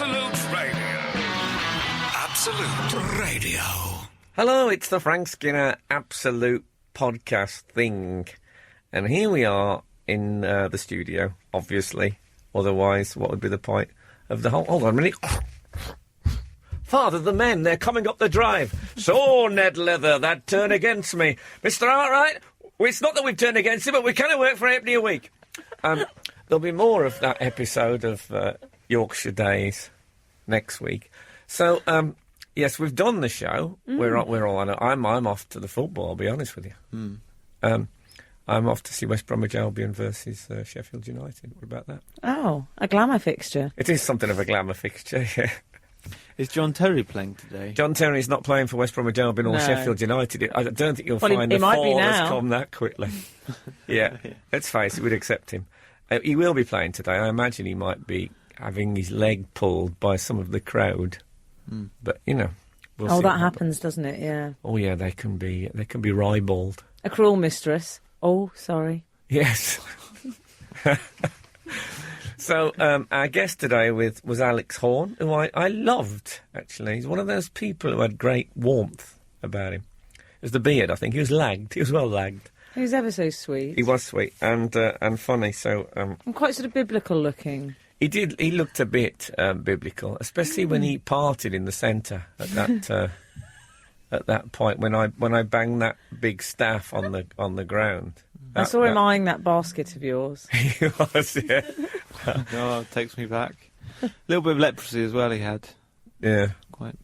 Absolute Radio. Absolute Radio. Hello, it's the Frank Skinner Absolute Podcast thing. And here we are in the studio, obviously. Otherwise, what would be the point of the whole... Hold on a minute. Father, the men, they're coming up the drive. So, Ned Leather, that turn against me. Mr. Arkwright, well, it's not that we've turned against you, but we kind of work for halfpenny a week. There'll be more of that episode of Yorkshire Days next week. So, yes, we've done the show. We're all on it. I'm off to the football, I'll be honest with you. I'm off to see West Bromwich Albion versus Sheffield United. What about that? Oh, a glamour fixture. It is something of a glamour fixture, yeah. Is John Terry playing today? John Terry's not playing for West Bromwich Albion or Sheffield United. I don't think you'll find the fall has come that quickly. Yeah, let's face it, we'd accept him. He will be playing today. I imagine he might be having his leg pulled by some of the crowd. But, you know, we'll see. Oh, that happens, doesn't it? Yeah. Oh, yeah, they can be ribald. A cruel mistress. Oh, sorry. Yes. So, our guest today was Alex Horne, who I loved, actually. He's one of those people who had great warmth about him. It was the beard, I think. He was lagged. He was well lagged. He was ever so sweet. He was sweet and funny, so... and quite sort of biblical looking. He did. He looked a bit biblical, especially when he parted in the centre at that at that point when I banged that big staff on the ground. I saw him eyeing that basket of yours. He was, yeah. Oh, it takes me back. A little bit of leprosy as well he had. Yeah. Quite.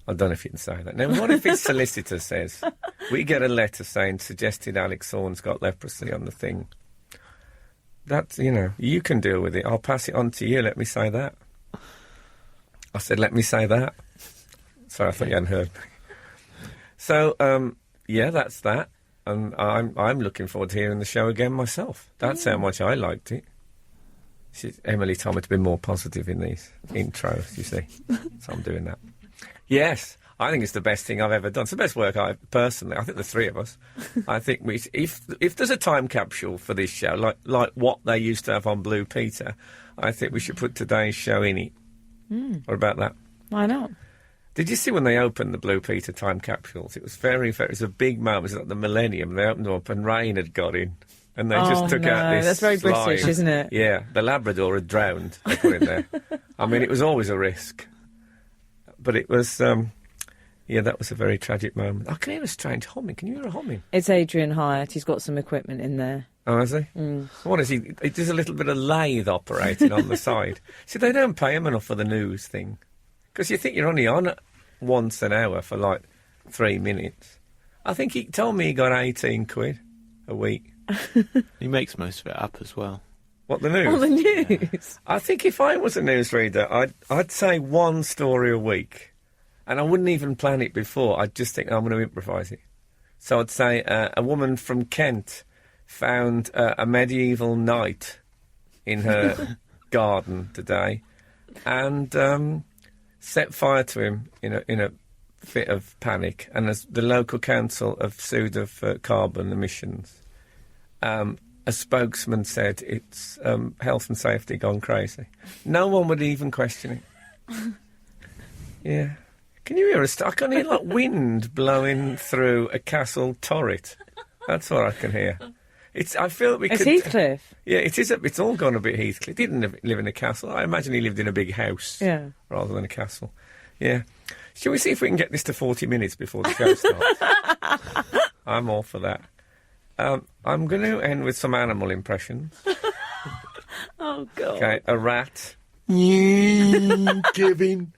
I don't know if you can say that. Now, what if his solicitor says, we get a letter saying, suggested Alex Horne's got leprosy on the thing. That's, you know, you can deal with it. I'll pass it on to you. Let me say that. I said, let me say that. Sorry, I thought you hadn't heard me. So, yeah, that's that. And I'm looking forward to hearing the show again myself. That's how much I liked it. Emily told me to be more positive in these intros, you see. So I'm doing that. Yes, I think it's the best thing I've ever done. It's the best work personally. I think the three of us. I think if there's a time capsule for this show, like what they used to have on Blue Peter, I think we should put today's show in it. What about that? Why not? Did you see when they opened the Blue Peter time capsules? It was it was a big moment. It was like the millennium. They opened them up and rain had got in. And they just took out this that's very slide. British, isn't it? Yeah, the Labrador had drowned, they put in there. I mean, it was always a risk. But it was, yeah, that was a very tragic moment. I can hear a strange humming. Can you hear a humming? It's Adrian Hyatt. He's got some equipment in there. Oh, has he? What is he? He does a little bit of lathe operating on the side. See, they don't pay him enough for the news thing. Because you think you're only on once an hour for, like, 3 minutes. I think he told me he got 18 quid a week. He makes most of it up as well. What, the news? Oh, the news. Yeah. I think if I was a newsreader, I'd say one story a week. And I wouldn't even plan it before. I'd just think, I'm going to improvise it. So I'd say a woman from Kent found a medieval knight in her garden today and set fire to him in a fit of panic. And as the local council have sued her for carbon emissions. A spokesman said it's health and safety gone crazy. No one would even question it. Yeah. Can you hear I can hear like wind blowing through a castle turret. That's what I can hear. I feel that we it's could... Heathcliff. Yeah, it is. It's all gone a bit Heathcliff. He didn't live in a castle. I imagine he lived in a big house rather than a castle. Yeah. Shall we see if we can get this to 40 minutes before the show starts? I'm all for that. I'm going to end with some animal impressions. Oh, God. Okay, a rat. Kevin.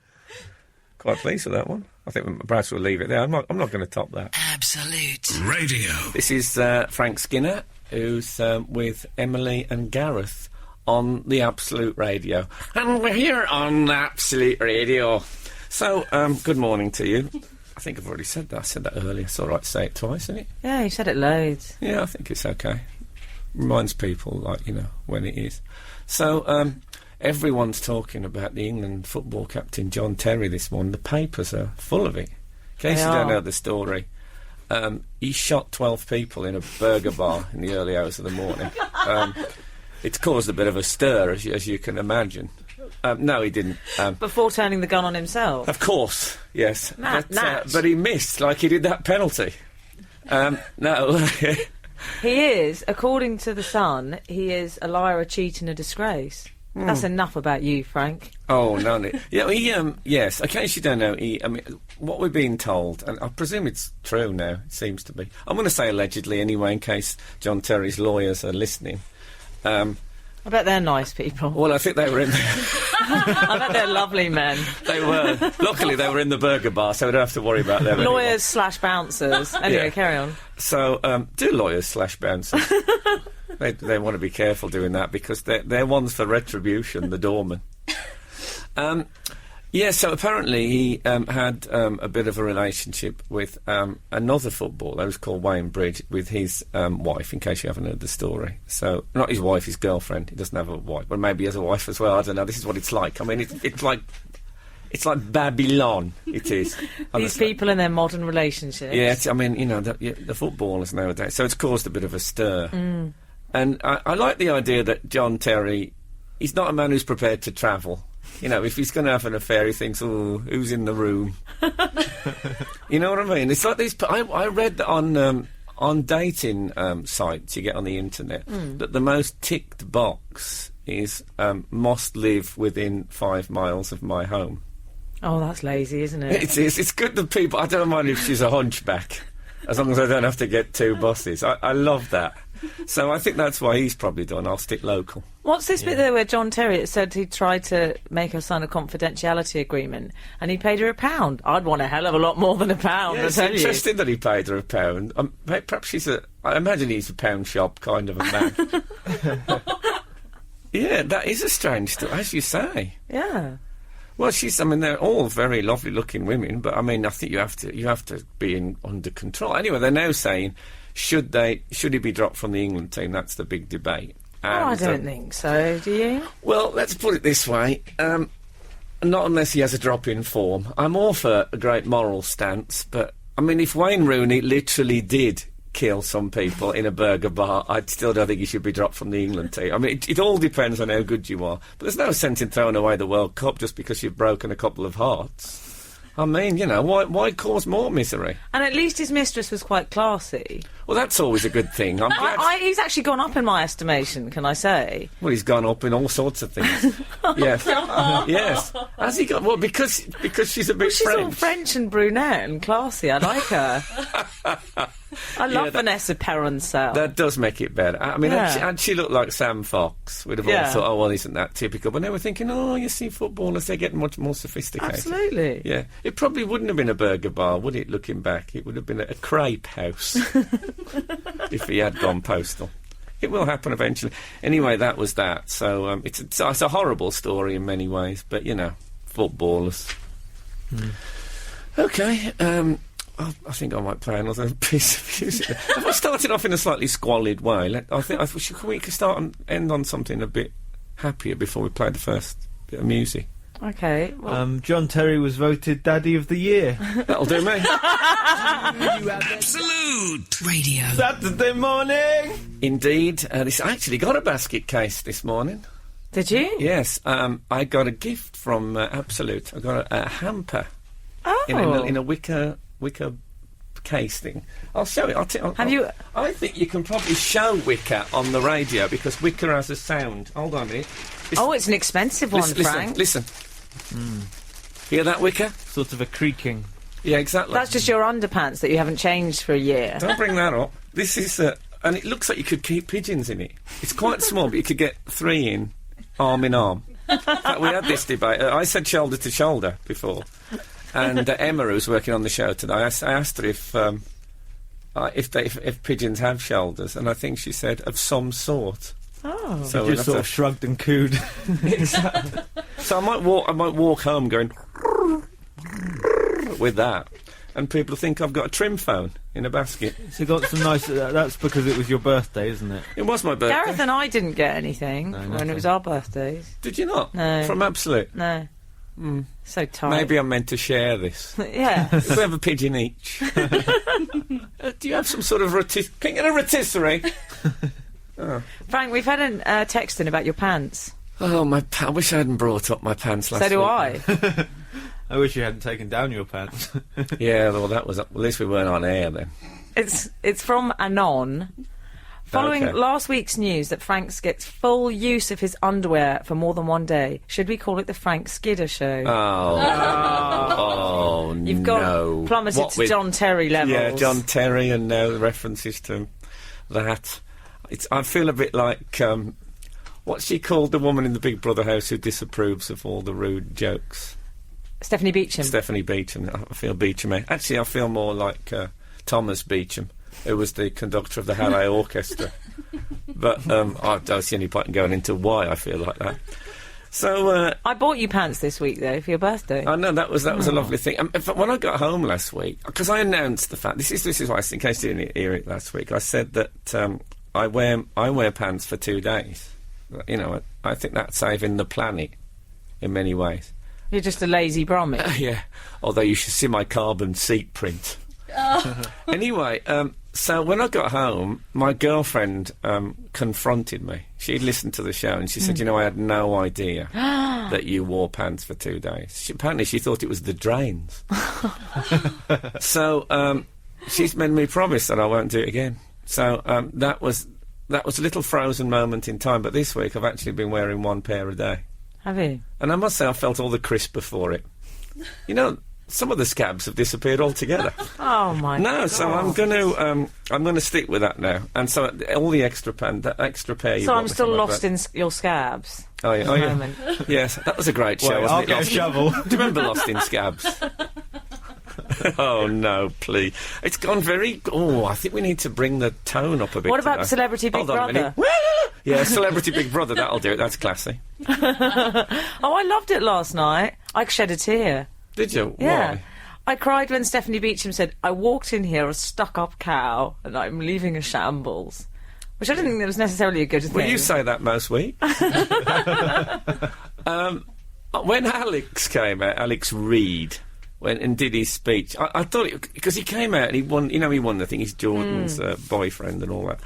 Quite pleased with that one. I think perhaps we'll leave it there. I'm not going to top that. Absolute Radio. This is Frank Skinner, who's with Emily and Gareth on the Absolute Radio. And we're here on Absolute Radio. So, good morning to you. I think I've already said that. I said that earlier. It's all right to say it twice, isn't it? Yeah, you said it loads. Yeah, I think it's okay. Reminds people, like, you know, when it is. So, everyone's talking about the England football captain, John Terry, this morning. The papers are full of it. In case you don't know the story, he shot 12 people in a burger bar in the early hours of the morning. it's caused a bit of a stir, as you can imagine. No, he didn't. Before turning the gun on himself. Of course, yes. Natch. But he missed, like he did that penalty. No. He is, according to The Sun, he is a liar, a cheat and a disgrace. That's enough about you, Frank. Oh, no. Yeah, yes, in case you don't know, what we're being told, and I presume it's true now, it seems to be. I'm going to say allegedly anyway, in case John Terry's lawyers are listening. I bet they're nice people. Well, I think they were in there. I bet they're lovely men. They were. Luckily, they were in the burger bar, so we don't have to worry about them anymore. Lawyers/bouncers. Anyway, carry on. So, do lawyers/bouncers. They want to be careful doing that because they're ones for retribution, the doorman. So apparently he had a bit of a relationship with another footballer who's called Wayne Bridge, with his wife, in case you haven't heard the story. So, not his wife, his girlfriend. He doesn't have a wife, but maybe he has a wife as well. I don't know. This is what it's like. I mean, it's like Babylon, it is. These people and their modern relationships. Yeah, the footballers nowadays. So it's caused a bit of a stir. And I like the idea that John Terry, he's not a man who's prepared to travel. If he's going to have an affair, he thinks, oh, who's in the room? You know what I mean? It's like these... I read that on dating sites you get on the internet that the most ticked box is must live within 5 miles of my home. Oh, that's lazy, isn't it? It is. It's good that people... I don't mind if she's a hunchback, as long as I don't have to get 2 buses. I love that. So I think that's why he's probably done. I'll stick local. What's this bit there where John Terry said he tried to make her sign a confidentiality agreement and he paid her £1? I'd want a hell of a lot more than £1. Yeah, it's interesting that he paid her £1. Perhaps I imagine he's a pound shop kind of a man. Yeah, that is a strange story, as you say. Yeah. Well, they're all very lovely-looking women, but I think you have to be under control. Anyway, they're now saying, should he be dropped from the England team? That's the big debate. And, I don't think so, do you? Well, let's put it this way. Not unless he has a drop in form. I'm all for a great moral stance, but, if Wayne Rooney literally did kill some people in a burger bar, I still don't think he should be dropped from the England team. It all depends on how good you are. But there's no sense in throwing away the World Cup just because you've broken a couple of hearts. Why cause more misery? And at least his mistress was quite classy. Well, that's always a good thing. I'm glad. He's actually gone up in my estimation, can I say? Well, he's gone up in all sorts of things. Yes. Yes. Has he got... Well, because she's a bit she's French. All French and brunette and classy. I like her. I love Vanessa Paradis-Cell. That does make it better. Had she looked like Sam Fox, we'd have all thought, oh, well, isn't that typical? But now we're thinking, oh, you see footballers, they're getting much more sophisticated. Absolutely. Yeah. It probably wouldn't have been a burger bar, would it, looking back? It would have been a crepe house if he had gone postal. It will happen eventually. Anyway, that was that. So it's a horrible story in many ways, but, footballers. Okay, I think I might play another piece of music. I started off in a slightly squalid way. We could start and end on something a bit happier before we play the first bit of music. Okay. Well. John Terry was voted Daddy of the Year. That'll do me. Absolute Radio. Saturday morning. Indeed. I actually got a basket case this morning. Did you? Yes. I got a gift from Absolute. I got a hamper. Oh. In a wicker case thing. I'll show it. I think you can probably show wicker on the radio because wicker has a sound. Hold on a minute. It's an expensive one, Frank. Listen. Hear that wicker? Sort of a creaking. Yeah, exactly. That's just your underpants that you haven't changed for a year. Don't bring that up. This is and it looks like you could keep pigeons in it. It's quite small, but you could get 3 in, arm in arm. In fact, we had this debate. I said shoulder to shoulder before. And Emma, who's working on the show today, I asked her if pigeons have shoulders, and I think she said of some sort. Oh, so just sort of shrugged and cooed. So I might walk home going with that, and people think I've got a trim phone in a basket. So you got some nice. That's because it was your birthday, isn't it? It was my birthday. Gareth and I didn't get anything when it was our birthdays. Did you not? No. From Absolute? No. So tight. Maybe I'm meant to share this. Yeah. If we have a pigeon each. Do you have some sort of can you get a rotisserie? Frank, we've had a text in about your pants. Oh, I wish I hadn't brought up my pants last week. So do I. I wish you hadn't taken down your pants. Yeah, well, that was... At least we weren't on air then. It's from Anon. Following last week's news that Frank gets full use of his underwear for more than one day, should we call it the Frank Skidder Show? Oh, You've gone plummeted to John Terry levels. Yeah, John Terry, and now the references to that. I feel a bit like... what's she called, the woman in the Big Brother house who disapproves of all the rude jokes? Stephanie Beecham. Stephanie Beecham. I feel Beecham. Actually, I feel more like Thomas Beecham, who was the conductor of the Halle Orchestra. But I don't see any point in going into why I feel like that. So I bought you pants this week, though, for your birthday. I know, that was a lovely thing. In fact, when I got home last week, because I announced the fact... This is why, in case you didn't hear it last week, I said that I wear pants for 2 days. You know, I think that's saving the planet in many ways. You're just a lazy Bromwich. Yeah, although you should see my carbon seat print. Anyway, so when I got home, my girlfriend confronted me. She'd listened to the show and she said, you know, I had no idea that you wore pants for 2 days. Apparently she thought it was the drains. So she's made me promise that I won't do it again. So that was a little frozen moment in time, but this week I've actually been wearing one pair a day. Have you? And I must say I felt all the crisper for it. You know, some of the scabs have disappeared altogether. Oh my! No, so I'm going to stick with that now. And so all the extra that extra pair. So I'm still lost in your scabs. Oh yeah, yes, that was a great show. Well, wasn't I'll it? get a shovel. Do you remember Lost in Scabs? Oh no, please! It's gone very. Oh, I think we need to bring the tone up a bit. What about today. Celebrity Big Hold on a Brother? minute. Yeah, Celebrity Big Brother. That'll do it. That's classy. Oh, I loved it last night. I shed a tear. Did you? Yeah. Why? I cried when Stephanie Beecham said, I walked in here a stuck-up cow and I'm leaving a shambles. Which I didn't think that was necessarily a good thing. Well, you say that most weeks. When Alex Reid went and did his speech, I thought because he came out and he won the thing, he's Jordan's boyfriend and all that.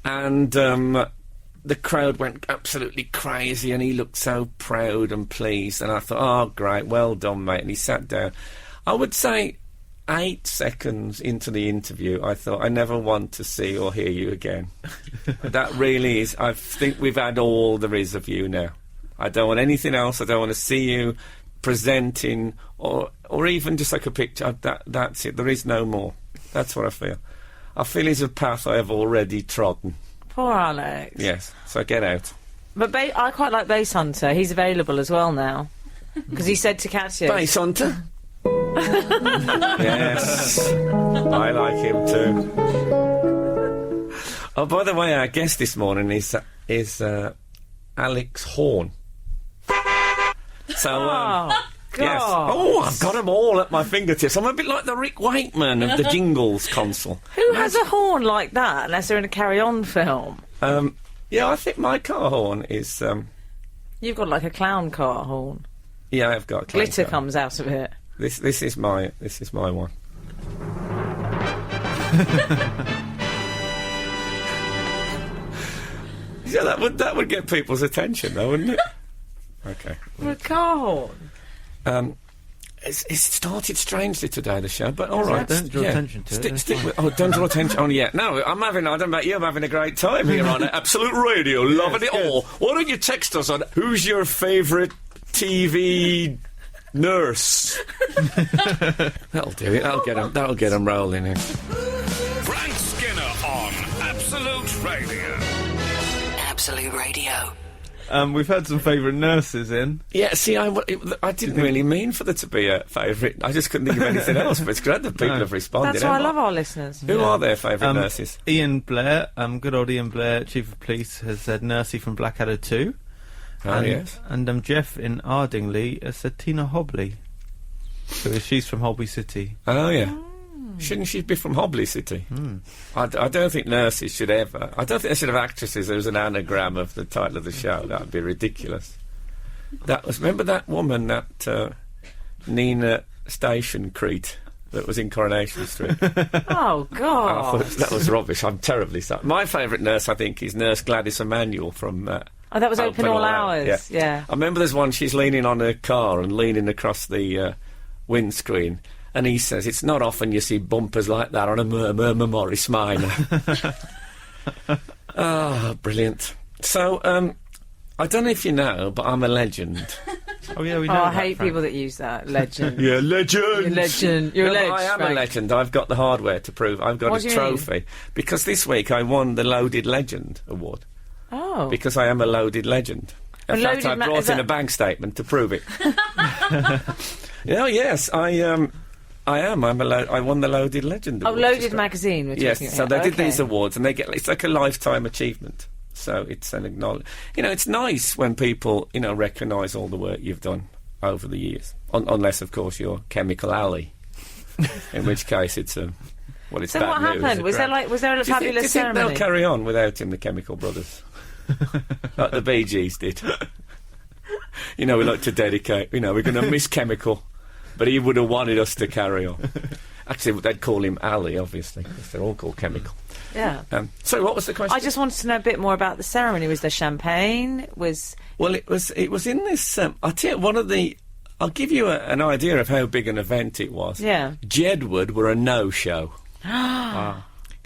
And the crowd went absolutely crazy and he looked so proud and pleased. And I thought, oh, great, well done, mate. And he sat down. I would say 8 seconds into the interview, I thought, I never want to see or hear you again. That really is, I think we've had all there is of you now. I don't want anything else. I don't want to see you presenting or even just like a picture. That's it. There is no more. That's what I feel. I feel it's a path I have already trodden. Poor Alex. Yes, so get out. But I quite like Base Hunter. He's available as well now. Because he said to catch it. Base Hunter? Yes, I like him too. Oh, by the way, our guest this morning is Alex Horne. So, yes. Oh, I've got them all at my fingertips. I'm a bit like the Rick Wakeman of the Jingles console. Who has a horn like that unless they're in a Carry-On film? Yeah, I think my car horn is... You've got like a clown car horn. Yeah, I've got a clown Glitter car. comes out of it. This is my one. Yeah, that would get people's attention, though, wouldn't it? Okay. A car horn. It's started strangely today, the show, but all right. Don't draw attention to it. Stick with. Oh, don't draw attention. Oh, yeah. No, I don't know about you. I'm having a great time here on Absolute Radio, loving it all. Why don't you text us on who's your favourite TV nurse? That'll do it. That'll get them rolling in. Frank Skinner on Absolute Radio. Absolute Radio. We've had some favourite nurses in. Yeah, see, I didn't really mean for there to be a favourite. I just couldn't think of anything else, but it's great that people have responded. That's why I love our listeners. Who are their favourite nurses? Ian Blair, good old Ian Blair, Chief of Police, has said Nursey from Blackadder 2. Oh, yes. And Jeff in Ardingly has said Tina Hobley. So she's from Holby City. Oh, yeah. Shouldn't she be from Hobley City? I don't think nurses should ever... I don't think they should have actresses who's an anagram of the title of the show. That would be ridiculous. Remember that woman, that Nina Stationcrete, that was in Coronation Street. Oh, I God. thought that was rubbish. I'm terribly sorry. My favourite nurse, I think, is Nurse Gladys Emanuel from... Oh, that was Open All Hours. Yeah. I remember there's one, she's leaning on her car and leaning across the windscreen, and he says, it's not often you see bumpers like that on a Murmur Morris Minor. Brilliant. So, I don't know if you know, but I'm a legend. Oh, yeah, we know I that, hate Frank. people that use that. Legend. Yeah, legend! You're a legend. You're a No, but legend. I am a Frank. legend. I've got the hardware to prove. I've got What a do you mean? trophy. Because this week I won the Loaded Legend Award. Oh. Because I am a loaded legend. In fact, loaded I ma- brought is in that- a bank statement to prove it. Yes, I am. I won the Loaded Legend Oh, Award. which is Loaded great. magazine. We're Yes, talking so about. they did Okay. these awards, and they get it's like a lifetime achievement. So it's an acknowledgement. It's nice when people recognise all the work you've done over the years. Unless, of course, you're Chemical Alley, in which case it's So bad what news. happened? Was there a Do you think fabulous ceremony? they'll carry on without him, the Chemical Brothers? Like the Bee Gees did. We like to dedicate, we're going to miss Chemical, but he would have wanted us to carry on. Actually, they'd call him Ali, obviously, because they're all called Chemical. Yeah. So what was the question? I just wanted to know a bit more about the ceremony. Was there champagne? Well, it was in this... I'll tell you, I'll give you an idea of how big an event it was. Yeah. Jedward were a no-show. Wow.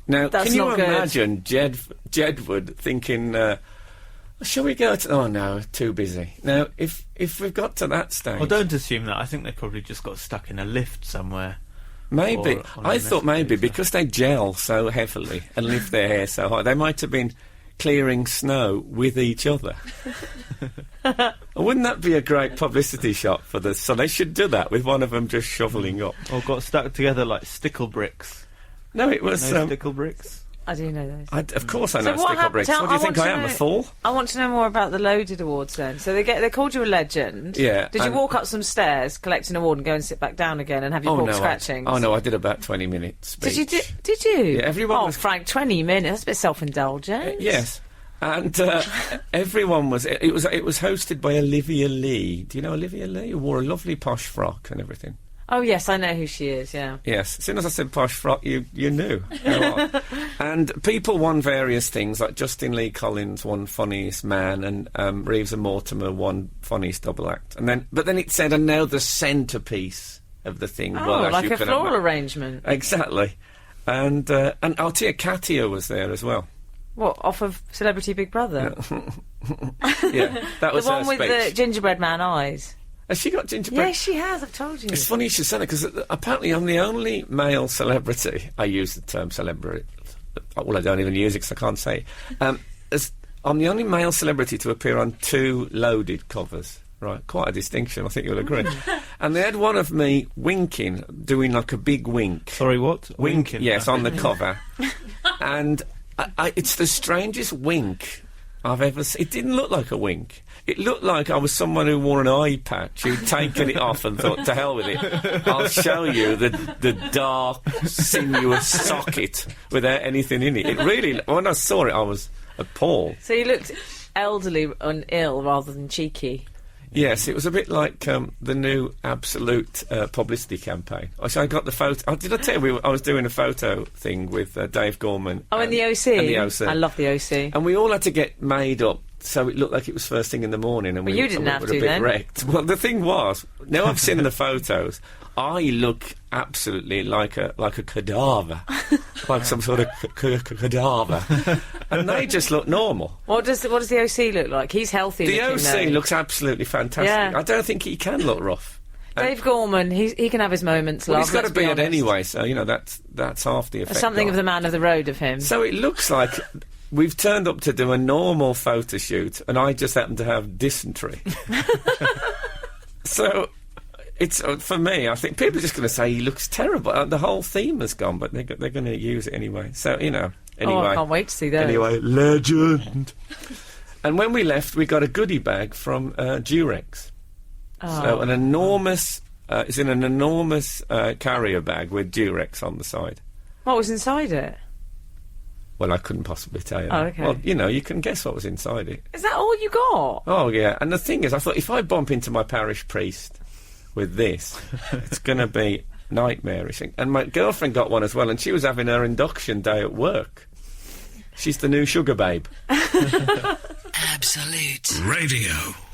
Now, That's can you not good. imagine Jedward thinking... shall we go to... Oh, no, too busy. Now, if we've got to that stage... Well, don't assume that. I think they probably just got stuck in a lift somewhere. Maybe. Or on I an thought maybe escalator. because they gel so heavily and lift their hair so high, they might have been clearing snow with each other. Wouldn't that be a great publicity shot for this? So they should do that with one of them just shoveling up. Or got stuck together like stickle bricks. No, it was... No stickle bricks? I do know those. of course I know So what stickle hap- bricks. tell- What do you I think want I to am, a know- fool? I want to know more about the Loaded Awards then. So they called you a legend. Yeah, Did you and- walk up some stairs, collect an award, and go and sit back down again and have your pork scratchings? I did about 20 minutes speech. Did you? Yeah, everyone Oh, was- Frank, 20 minutes. That's a bit self-indulgent. Yes. And everyone was... It was hosted by Olivia Lee. Do you know Olivia Lee? Who wore a lovely posh frock and everything. Oh yes, I know who she is. Yeah. Yes, as soon as I said posh frock, you knew. And people won various things, like Justin Lee Collins won Funniest Man, and Reeves and Mortimer won Funniest Double Act. But then it said, and now the centrepiece of the thing. Oh, as like you a can floral imagine. arrangement. Exactly. And I'll tell you, Katia was there as well. What, off of Celebrity Big Brother? Yeah, that was The one her with speech. the gingerbread man eyes. Has she got gingerbread? Yes, she has. I've told you. It's funny you should say that, because apparently I'm the only male celebrity. I use the term celebrity. Well, I don't even use it because I can't say it. I'm the only male celebrity to appear on 2 Loaded covers. Right, quite a distinction, I think you'll agree. And they had one of me winking, doing like a big wink. Sorry, what? Winking? Yes, on the cover. And it's the strangest wink I've ever seen. It didn't look like a wink. It looked like I was someone who wore an eye patch, who'd taken it off and thought, to hell with it. I'll show you the dark, sinuous socket without anything in it. It really, when I saw it, I was appalled. So you looked elderly and ill rather than cheeky. Yes, it was a bit like the new Absolute publicity campaign. I got the photo. Did I tell you I was doing a photo thing with Dave Gorman? Oh, in the OC? And the OC. I love the OC. And we all had to get made up so it looked like it was first thing in the morning. And Well, we you didn't we have were to a bit then. wrecked. Well, the thing was, now I've seen the photos, I look absolutely like a cadaver, like some sort of cadaver, and they just look normal. What does the OC look like? He's healthy. The looking, OC though. looks absolutely fantastic. Yeah. I don't think he can look rough. Dave Gorman, he can have his moments. Well, love, he's got a let's be beard honest. anyway, so that's half the effect. Something of the man of the road of him. So it looks like we've turned up to do a normal photo shoot, and I just happen to have dysentery. So it's for me. I think people are just going to say he looks terrible. The whole theme has gone, but they're going to use it anyway. So Anyway, Oh, I can't wait to see those. Anyway, legend. And when we left, we got a goodie bag from Durex. Oh. So an enormous. It's in an enormous carrier bag with Durex on the side. What was inside it? Well, I couldn't possibly tell you. Oh, that. okay. Well, you can guess what was inside it. Is that all you got? Oh, yeah. And the thing is, I thought if I bump into my parish priest with this, it's going to be nightmarish thing. And my girlfriend got one as well, and she was having her induction day at work. She's the new sugar babe. Absolute Radio.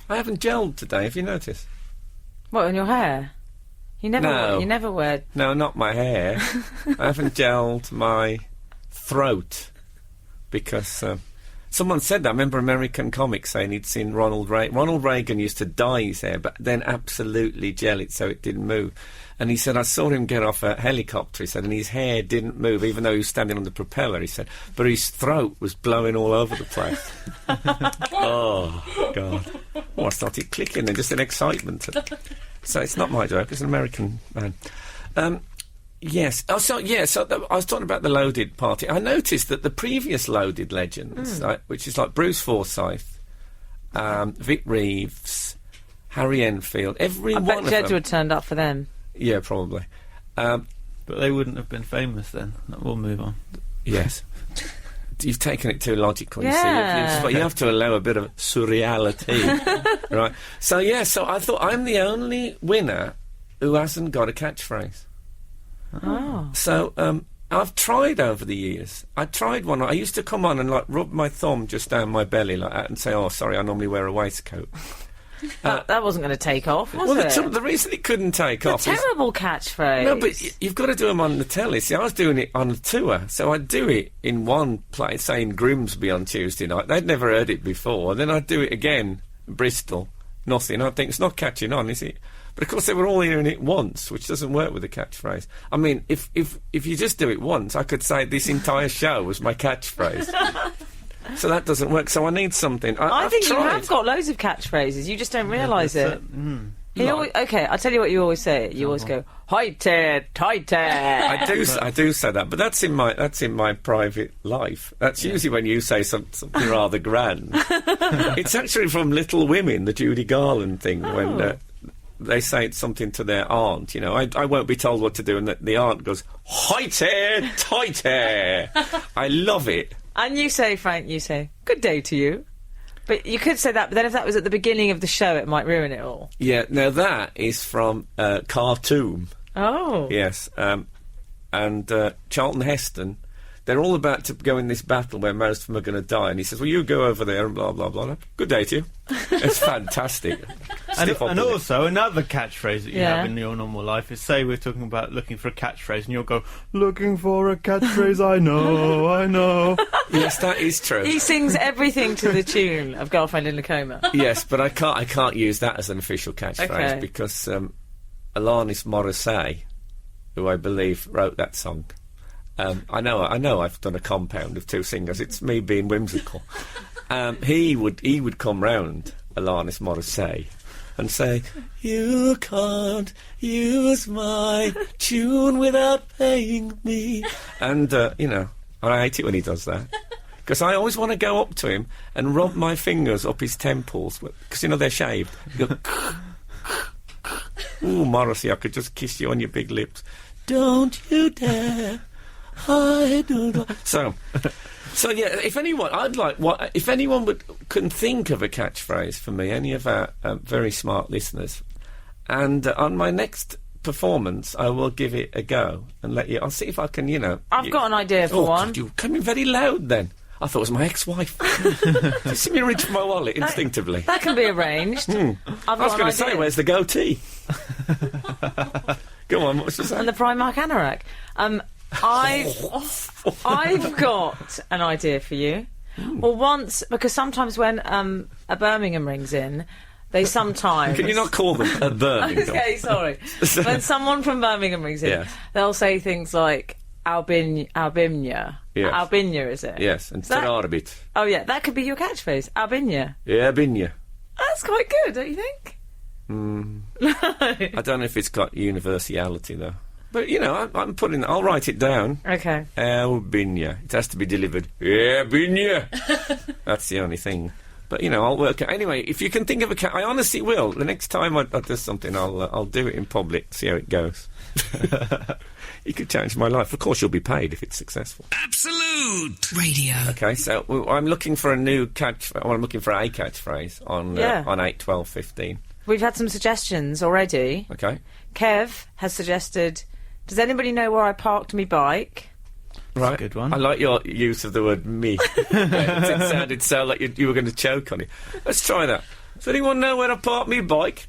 I haven't gelled today, have you noticed? What, on your hair? You never wear... No, not my hair. I haven't gelled my throat because someone said that. I remember American comics saying he'd seen Ronald Reagan. Ronald Reagan used to dye his hair, but then absolutely gel it so it didn't move. And he said, I saw him get off a helicopter, he said, and his hair didn't move, even though he was standing on the propeller, he said, but his throat was blowing all over the place. Oh, God. Oh, I started clicking then, just in excitement. So it's not my joke, it's an American man. Yes. Oh, so I was talking about the Loaded party. I noticed that the previous Loaded legends, which is like Bruce Forsyth, Vic Reeves, Harry Enfield, every one of them... I bet Jedge would turned up for them. Yeah, probably. But they wouldn't have been famous then. We'll move on. Yes. You've taken it too logical, you Yeah. see. But you have to allow a bit of surreality. Right. So I thought I'm the only winner who hasn't got a catchphrase. Oh. So I've tried over the years. I tried one. I used to come on and, like, rub my thumb just down my belly like that and say, oh, sorry, I normally wear a waistcoat. That wasn't going to take off, was Well, it? the reason it couldn't take off is... Terrible catchphrase. No, but you've got to do them on the telly. See, I was doing it on a tour, so I'd do it in one place, say in Grimsby on Tuesday night. They'd never heard it before. Then I'd do it again in Bristol. Nothing. I'd think, it's not catching on, is it? But of course they were all hearing it once, which doesn't work with a catchphrase. I mean, if you just do it once, I could say this entire show was my catchphrase. So that doesn't work. So I need something. I think tried. you have got loads of catchphrases. You just don't realise it. Like- Okay, I'll tell you what you always say. You always go, "Hi-Ted, I do say that, but that's in my private life. That's usually when you say something rather grand. It's actually from Little Women, the Judy Garland thing, when they say something to their aunt. You know, I won't be told what to do, and the aunt goes, "Hi-Ted, tighter." I love it. And you say, Frank, "Good day to you." But you could say that, but then if that was at the beginning of the show, it might ruin it all. Yeah, now that is from Khartoum. Oh. Yes, and Charlton Heston, they're all about to go in this battle where most of them are going to die, and he says, well, you go over there and blah, blah, blah. Good day to you. It's fantastic. And also, another catchphrase that you Yeah. have in your normal life is, say we're talking about looking for a catchphrase, and you'll go, looking for a catchphrase, I know. Yes, that is true. He sings everything to the tune of Girlfriend in a Coma. Yes, but I can't use that as an official catchphrase Okay. because Alanis Morissette, who I believe wrote that song, I know I've done a compound of two singers. It's me being whimsical. He would come round, Alanis Morissette, and say, you can't use my tune without paying me. And, I hate it when he does that. Because I always want to go up to him and rub my fingers up his temples, because, they're shaved. You go, ooh, Morrissey, I could just kiss you on your big lips. Don't you dare. I do. So yeah. If anyone, if anyone can think of a catchphrase for me, any of our very smart listeners, and on my next performance, I will give it a go and let you. I'll see if I can. I've got an idea for one. God, you came in very loud then. I thought it was my ex-wife. You see me reach for my wallet instinctively. That can be arranged. I was going to say, where's the goatee? Go on, what's that? And the Primark anorak. I've got an idea for you. Well, once, because sometimes when a Birmingham rings in, they sometimes... Can you not call them a Birmingham? Okay, sorry. When someone from Birmingham rings in, Yeah. they'll say things like, Albinia. Yes. Albinia, is it? Yes, and That- Terarbit. Oh, yeah, that could be your catchphrase. Albinia. Yeah, Binya. That's quite good, don't you think? I don't know if it's got universality, though. But, I'm putting... I'll write it down. Okay. Albinia. It has to be delivered. Yeah, Binya. That's the only thing. But, I'll work out. Anyway, if you can think of a I honestly will. The next time I do something, I'll do it in public, see how it goes. You could change my life. Of course, you'll be paid if it's successful. Absolute Radio. Okay, so I'm looking for a new I'm looking for a catchphrase on 8, 12, 15. We've had some suggestions already. Okay. Kev has suggested Does anybody know where I parked my bike? Right. a good one. I like your use of the word me. It sounded so like you were going to choke on it. Let's try that. Does anyone know where I parked my bike?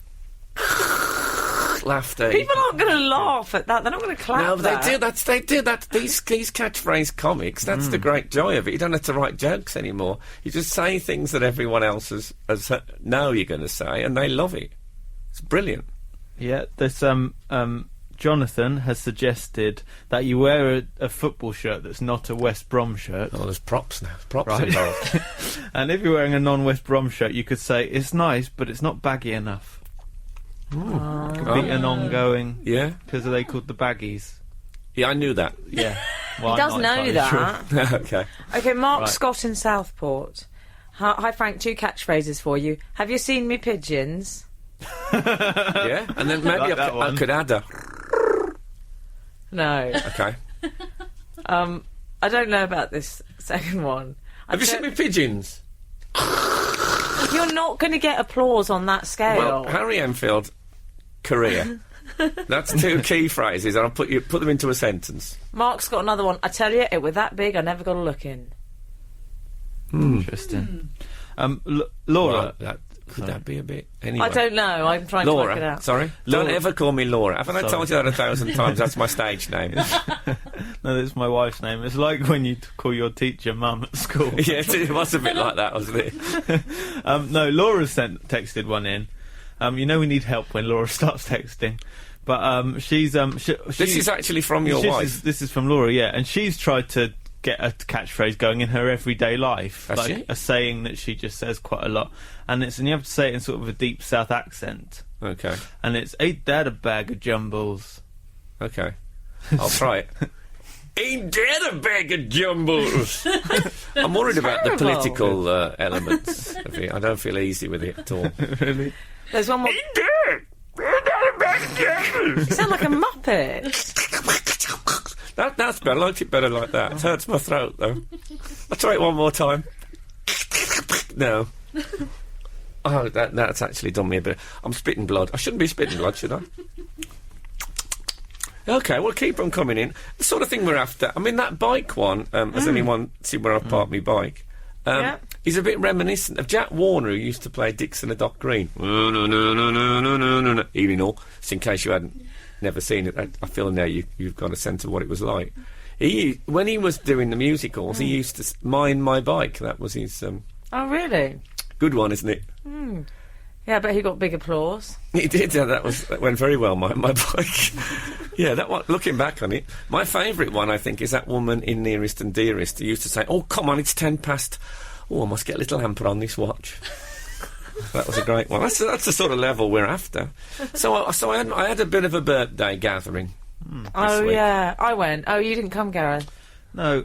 Laughter. People aren't going to laugh at that. They're not going to clap. No, but they do. They do that. These catchphrase comics. That's the great joy of it. You don't have to write jokes anymore. You just say things that everyone else has know you're going to say, and they love it. It's brilliant. Yeah, there's Jonathan has suggested that you wear a football shirt that's not a West Brom shirt. Oh, there's props now. Props Right. involved. And if you're wearing a non-West Brom shirt, you could say, it's nice, but it's not baggy enough. Could be an ongoing... Yeah. Because they called the baggies. Yeah, I knew that. Yeah. Well, He I'm does not know entirely that. sure. Okay. Okay, Mark Right. Scott in Southport. Hi, Frank, 2 catchphrases for you. Have you seen me pigeons? Yeah, and then maybe Like that I one. could add a... No. Okay. I don't know about this second one. Have you seen me pigeons? You're not going to get applause on that scale. Well, Harry Enfield, career. That's 2 key phrases, and I'll put them into a sentence. Mark's got another one. I tell you, it was that big, I never got a look in. Interesting. Laura. Well, could that be a bit... Anyway. I don't know. I'm trying to work it Laura, out. sorry. Laura. Don't ever call me Laura. Haven't I Sorry. told you that 1,000 times? That's my stage name. No, that's my wife's name. It's like when you call your teacher Mum at school. Yeah, it was a bit like that, wasn't it? No, Laura's texted one in. You know we need help when Laura starts texting. But she's... This is actually from your wife. This is from Laura, yeah. And she's tried to get a catchphrase going in her everyday life. Has like she? a saying that she just says quite a lot. And you have to say it in sort of a deep South accent. Okay. And it's, ain't that a bag of jumbles? Okay. I'll try it. Ain't that a bag of jumbles? I'm worried about the Terrible. political elements of it. I don't feel easy with it at all. Really? There's one more. Ain't that a bag of jumbles? You sound like a Muppet. That's better. I liked it better like that. It hurts my throat, though. I'll try it one more time. No. Oh, that's actually done me a bit. I'm spitting blood. I shouldn't be spitting blood, should I? Okay, well, keep on coming in. The sort of thing we're after. I mean, that bike one, has anyone seen where I've parked my bike? Yeah. He's a bit reminiscent of Jack Warner, who used to play Dixon and Doc Green. No. Evening all. Just in case you hadn't never seen it, I feel now you've got a sense of what it was like. When he was doing the musicals, he used to mind my bike. That was his Oh, really? good one, isn't it? Yeah, but he got big applause. He did. That went very well. My bike. Yeah, that one. Looking back on it, my favourite one, I think, is that woman in Nearest and Dearest who used to say, "Oh, come on, it's 10 past. Oh, I must get a little hamper on this watch." That was a great one. That's the sort of level we're after. So I had a bit of a birthday gathering. Oh, week. yeah. I went. Oh, you didn't come, Gareth? No.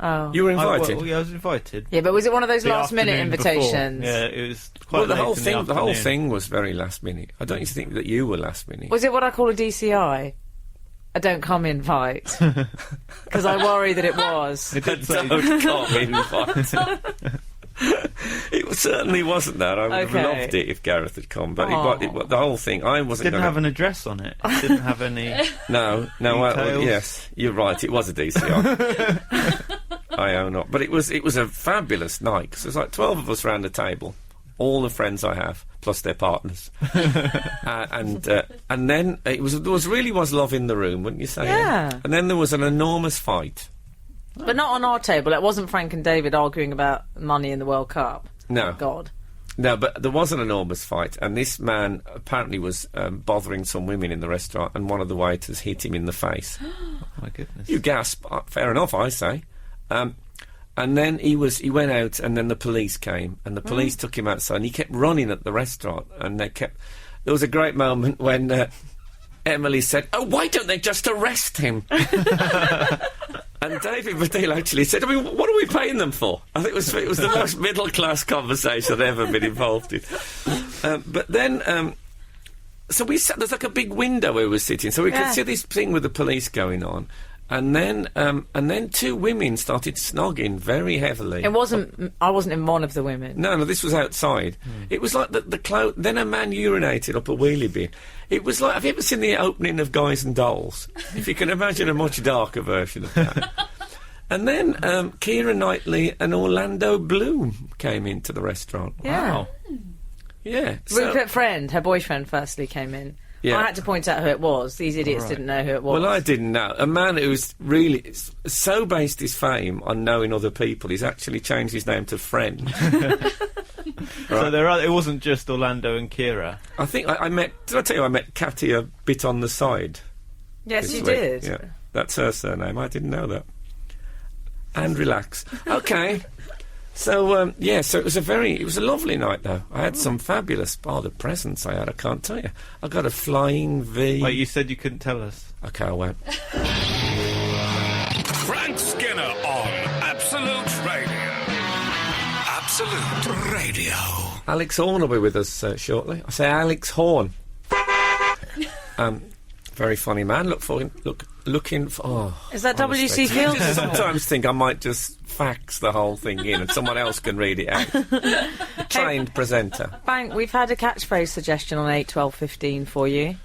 Oh. You were invited. I was invited. Yeah, but was it one of those The last-minute afternoon before. invitations? Yeah, it was quite Well, the late whole in thing. The whole afternoon. thing was very last minute. I don't used to think that you were last minute. Was it what I call a DCI? A don't come invite? Because I worry that it was. It did say Don't come invite. It certainly wasn't that. I would have Okay. loved it if Gareth had come, but Aw. the whole thing, I wasn't. didn't gonna, have an address on it. It didn't have any. No. Details. Yes, you're right. It was a DCI. I own up, but it was a fabulous night because there's like 12 of us round the table, all the friends I have plus their partners, and then there was love in the room, wouldn't you say? Yeah. And then there was an enormous fight. But not on our table. It wasn't Frank and David arguing about money in the World Cup. No. Oh, God. No, but there was an enormous fight, and this man apparently was bothering some women in the restaurant, and one of the waiters hit him in the face. Oh, my goodness. You gasp. Fair enough, I say. And then he went out, and then the police came, and the police took him outside, and he kept running at the restaurant, and there was a great moment when Emily said, "Oh, why don't they just arrest him?" And David Baddiel actually said, "I mean, what are we paying them for?" I think it was the most middle-class conversation I've ever been involved in. But then, so we sat, there's like a big window where we were sitting, so we could see this thing with the police going on. And then two women started snogging very heavily. It wasn't. I wasn't in one of the women. No, this was outside. It was like the clothes. Then a man urinated up a wheelie bin. It was like, have you ever seen the opening of Guys and Dolls? If you can imagine a much darker version of that. And then Keira Knightley and Orlando Bloom came into the restaurant. Yeah. Wow. Yeah. Rupert Friend, her boyfriend, firstly came in. Yeah. I had to point out who it was. These idiots didn't know who it was. Well, I didn't know. A man who's really so based his fame on knowing other people, he's actually changed his name to Friend. So it wasn't just Orlando and Keira. I think I met. Did I tell you I met Catty a bit on the side? Yes, this you week? did. Yeah, that's her surname. I didn't know that. And relax. Okay. So so it was a lovely night though. I had some fabulous the presents I had. I can't tell you. I got a flying V. Wait, you said you couldn't tell us. Okay, I won't. Frank Skinner on Absolute Radio. Absolute Radio. Alex Horne will be with us shortly. I say Alex Horne. Very funny man. Looking for. Oh, Is that honestly. W.C. Fields? I sometimes think I might just fax the whole thing in and someone else can read it out. A trained presenter. Frank, we've had a catchphrase suggestion on 8, 12, 15 for you.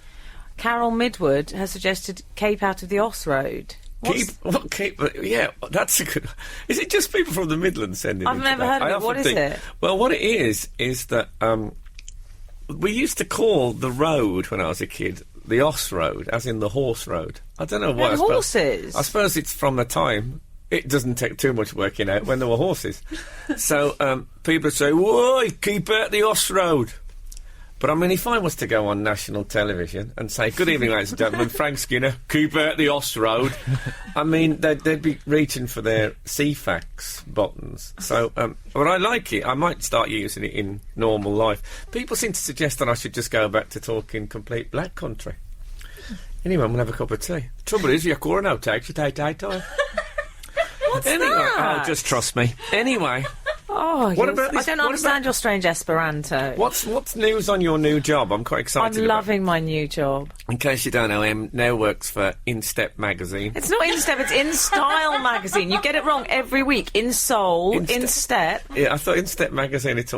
Carol Midwood has suggested Cape out of the Oss Road. Keep? Yeah, that's a good. Is it just people from the Midlands sending? I've never heard of it. What is it? Well, what it is that we used to call the road when I was a kid the Oss Road, as in the horse road. I don't know why. And horses. I suppose it's from the time. It doesn't take too much working out when there were horses. So people say, "Whoa, keep out the Oss Road." But I mean, if I was to go on national television and say, "Good evening, ladies and gentlemen, Frank Skinner, keep out the Oss Road," I mean, they'd be reaching for their CFAX buttons. So, but I like it. I might start using it in normal life. People seem to suggest that I should just go back to talking complete black country. Anyway, I'm going to have a cup of tea. The trouble is, your core now takes your time. What's Anyway, that? oh, just trust me. Anyway. Oh, What about this- I don't what understand about- your strange Esperanto. What's news on your new job? I'm quite excited I'm about. loving my new job. In case you don't know, Em now works for In Step magazine. It's not In Step, it's In Style magazine. You get it wrong every week. In Soul, In Step. Yeah, I thought In Step magazine, it's a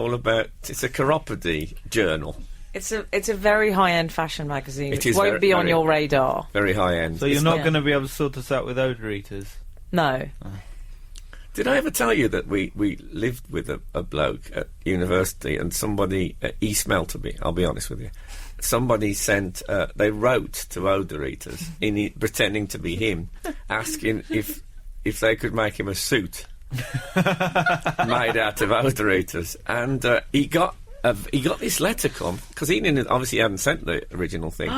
chiropody journal. It's a very high-end fashion magazine. It Which is won't very- be on very- your radar. Very high end. So you're It's not Yeah. going to be able to sort us out with odour eaters? No. Did I ever tell you that we lived with a bloke at university and somebody, he smelt a bit, I'll be honest with you. Somebody sent, they wrote to odour eaters, pretending to be him, asking if they could make him a suit made out of odour eaters. And he got this letter come, because he obviously hadn't sent the original thing.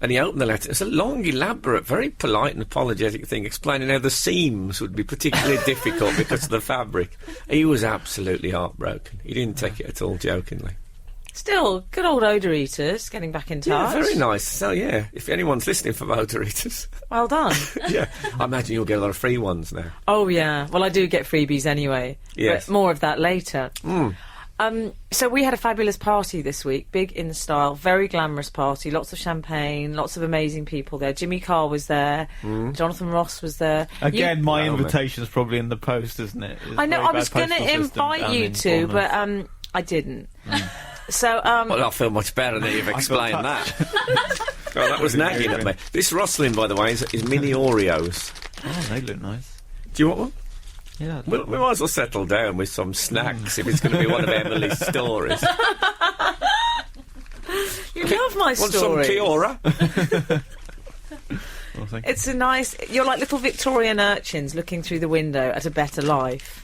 And he opened the letter. It's a long, elaborate, very polite and apologetic thing explaining how the seams would be particularly difficult because of the fabric. He was absolutely heartbroken. He didn't take it at all jokingly. Still, good old odour eaters getting back in touch. Yeah, very nice. So, yeah, if anyone's listening from odour eaters, Well done. yeah, I imagine you'll get a lot of free ones now. Oh, yeah. Well, I do get freebies anyway. Yes. But more of that later. Mm. So we had a fabulous party this week, big in style, very glamorous party, lots of champagne, lots of amazing people there. Jimmy Carr was there, Jonathan Ross was there. Again, my Oh, invitation's probably in the post, isn't it? It's I know, very I bad was going to postal system invite down you in to, Bournemouth. but I didn't. So, Well, I feel much better that you've explained that. Oh, that was nagging at me. This rustling, by the way, is mini Oreos. Oh, they look nice. Do you want one? Yeah. We might as well settle down with some snacks if it's going to be one of Emily's stories. you love my Want some story. Kia-Ora? Well, thank It's a nice... You're like little Victorian urchins looking through the window at a better life.